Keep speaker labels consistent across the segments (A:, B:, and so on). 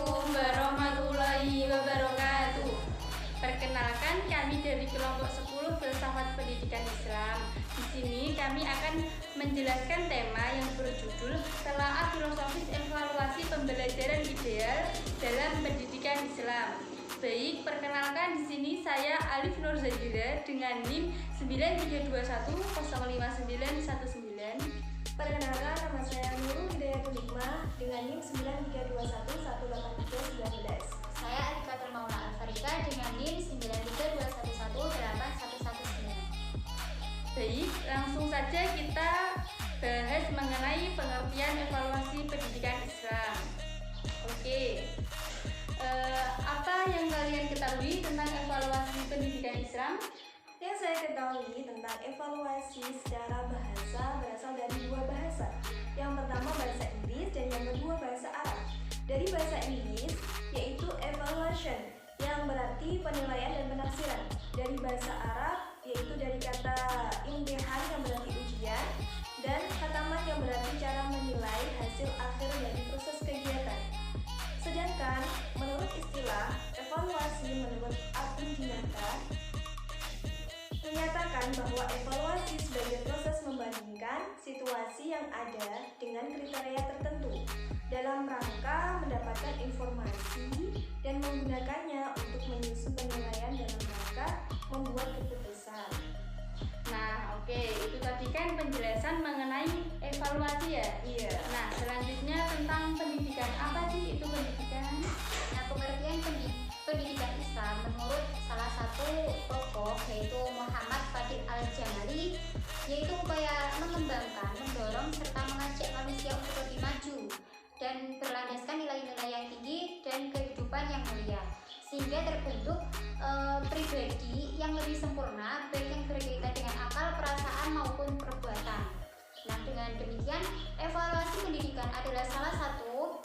A: Assalamualaikum warahmatullahi wabarakatuh. Perkenalkan, kami dari kelompok 10 Filsafat Pendidikan Islam. Di sini kami akan menjelaskan tema yang berjudul Telaah Filosofis Evaluasi Pembelajaran Ideal dalam Pendidikan Islam. Baik, perkenalkan di sini saya Alif Nur Zahira dengan NIM 9321059919.
B: Perkenalkan, nama saya Nurul Hidayatul Hikmah dengan NIM 93211839.
C: Saya Alika Termaula Alfarika dengan NIM 9321181119.
A: Baik, langsung saja kita bahas mengenai pengertian evaluasi pendidikan Islam. Oke, apa yang kalian ketahui tentang evaluasi pendidikan Islam?
B: Yang saya ketahui tentang evaluasi secara bahasa berasal dari dua bahasa. Yang pertama bahasa Inggris dan yang kedua bahasa Arab. Dari bahasa Inggris yaitu evaluation yang berarti penilaian dan penafsiran. Dari bahasa Arab yaitu dari kata imtihan yang berarti ujian dan khataman yang berarti cara menilai hasil akhir dari proses kegiatan. Sedangkan menurut istilah evaluasi menurut Abu Dinata menyatakan bahwa evaluasi sebagai proses membandingkan situasi yang ada dengan kriteria tertentu dalam rangka mendapatkan informasi dan menggunakannya untuk menyusun penilaian dalam rangka membuat keputusan.
A: Nah, oke, itu tadi kan penjelasan mengenai evaluasi ya?
B: Iya.
A: Nah, selanjutnya tentang pendidikan. Apa sih itu pendidikan?
C: Nah, pengertian pendidikan Islam menurut salah satu tokoh yaitu Muhammad Fadil Al-Jamali, yaitu upaya mengembangkan, mendorong serta mengajak manusia untuk lebih maju dan berlandaskan nilai-nilai yang tinggi dan kehidupan yang mulia, sehingga terbentuk pribadi yang lebih sempurna baik yang berkaitan dengan akal, perasaan maupun perbuatan. Nah, dengan demikian evaluasi pendidikan adalah salah satu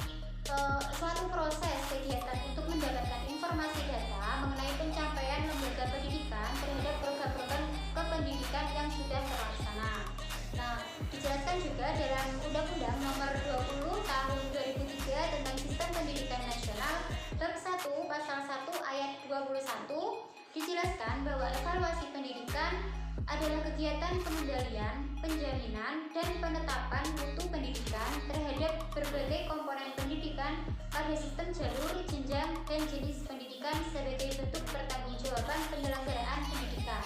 C: suatu proses kegiatan untuk mendapatkan informasi data mengenai pencapaian lembaga pendidikan terhadap program-program kependidikan yang sudah terlaksana. Nah, dijelaskan juga dalam Undang-Undang Nomor 20 Tahun 2003 tentang Sistem Pendidikan Nasional Bab 1 Pasal 1 Ayat 21 dijelaskan bahwa evaluasi pendidikan adalah kegiatan pengendalian, penjaminan, dan penetapan mutu pendidikan terhadap berbagai komponen pendidikan pada sistem jalur, jenjang, dan jenis pendidikan sebagai bentuk pertanggungjawaban penyelenggaraan pendidikan.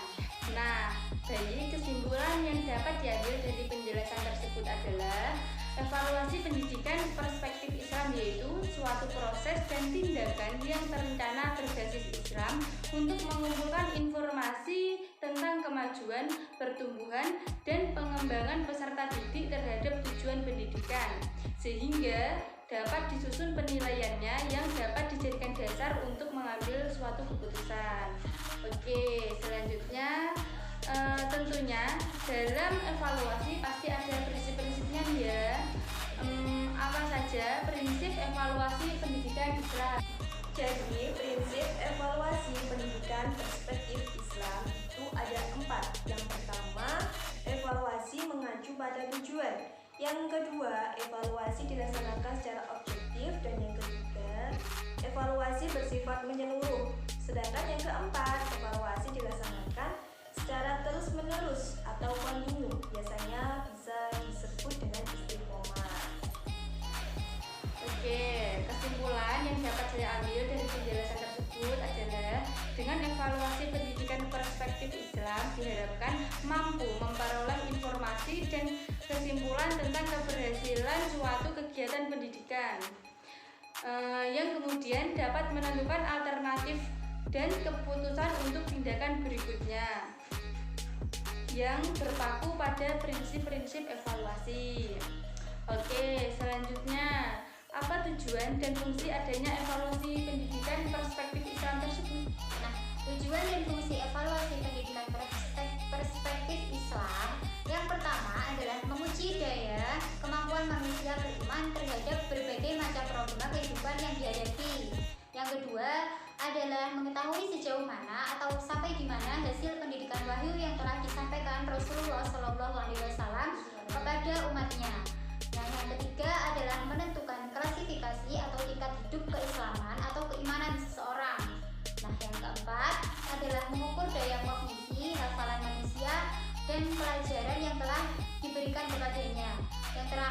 A: Nah, baik, kesimpulan yang dapat diambil dari penjelasan tersebut adalah evaluasi pendidikan perspektif Islam yaitu suatu proses dan tindakan yang terencana berbasis Islam untuk mengumpulkan informasi tentang kemajuan, pertumbuhan, dan pengembangan peserta didik terhadap tujuan pendidikan, sehingga dapat disusun penilaiannya yang dapat dijadikan dasar untuk mengambil suatu keputusan. Oke, selanjutnya tentunya dalam evaluasi pasti ada prinsip-prinsipnya ya. Apa saja prinsip evaluasi pendidikan Islam?
B: Jadi, prinsip evaluasi pendidikan perspektif Islam itu ada 4. Yang pertama, evaluasi mengacu pada tujuan. Yang kedua, evaluasi dilaksanakan secara objektif. Dan yang ketiga, evaluasi bersifat menyeluruh. Sedangkan yang keempat, evaluasi dilaksanakan secara terus-menerus atau kontinu. Biasanya bisa disebut dengan istiqomah.
A: Oke, kesimpulan yang dapat saya ambil dari penjelasan tersebut adalah dengan evaluasi pendidikan perspektif Islam diharapkan mampu memperoleh informasi dan kesimpulan tentang keberhasilan suatu kegiatan pendidikan yang kemudian dapat menentukan alternatif dan keputusan untuk tindakan berikutnya yang berpaku pada prinsip-prinsip evaluasi. Oke, selanjutnya apa tujuan dan fungsi adanya evaluasi pendidikan perspektif Islam tersebut?
C: Nah, tujuan dan fungsi evaluasi pendidikan perspektif Islam yang pertama adalah menguji daya kemampuan manusia beriman terhadap berbagai macam problema kehidupan yang dihadapi. Yang kedua adalah mengetahui sejauh mana atau sampai di mana hasil pendidikan wahyu yang telah disampaikan Rasulullah SAW kepada umatnya. Nah, yang ketiga adalah menentukan klasifikasi atau tingkat hidup keislaman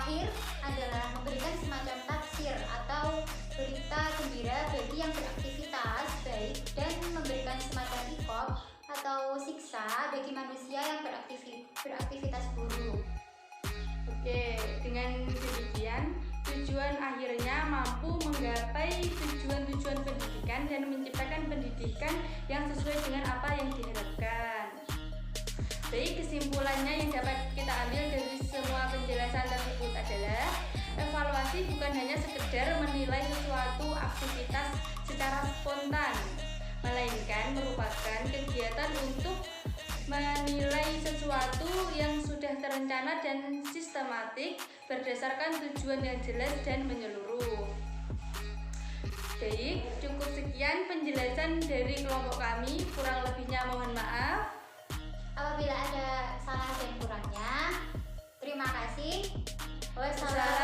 C: terakhir adalah memberikan semacam tafsir atau berita gembira bagi yang beraktivitas baik dan memberikan semacam iqab atau siksa bagi manusia yang beraktivitas buruk.
A: Oke, dengan demikian tujuan akhirnya mampu menggapai tujuan-tujuan pendidikan dan menciptakan pendidikan yang sesuai dengan apa yang diharapkan. Baik, kesimpulannya yang dapat kita ambil dari semua penjelasan tersebut adalah evaluasi bukan hanya sekedar menilai sesuatu aktivitas secara spontan, melainkan merupakan kegiatan untuk menilai sesuatu yang sudah terencana dan sistematik berdasarkan tujuan yang jelas dan menyeluruh. Baik, cukup sekian penjelasan dari kelompok kami, kurang lebihnya mohon maaf.
C: Apabila ada salah dan kurangnya, terima kasih. Wassalamualaikum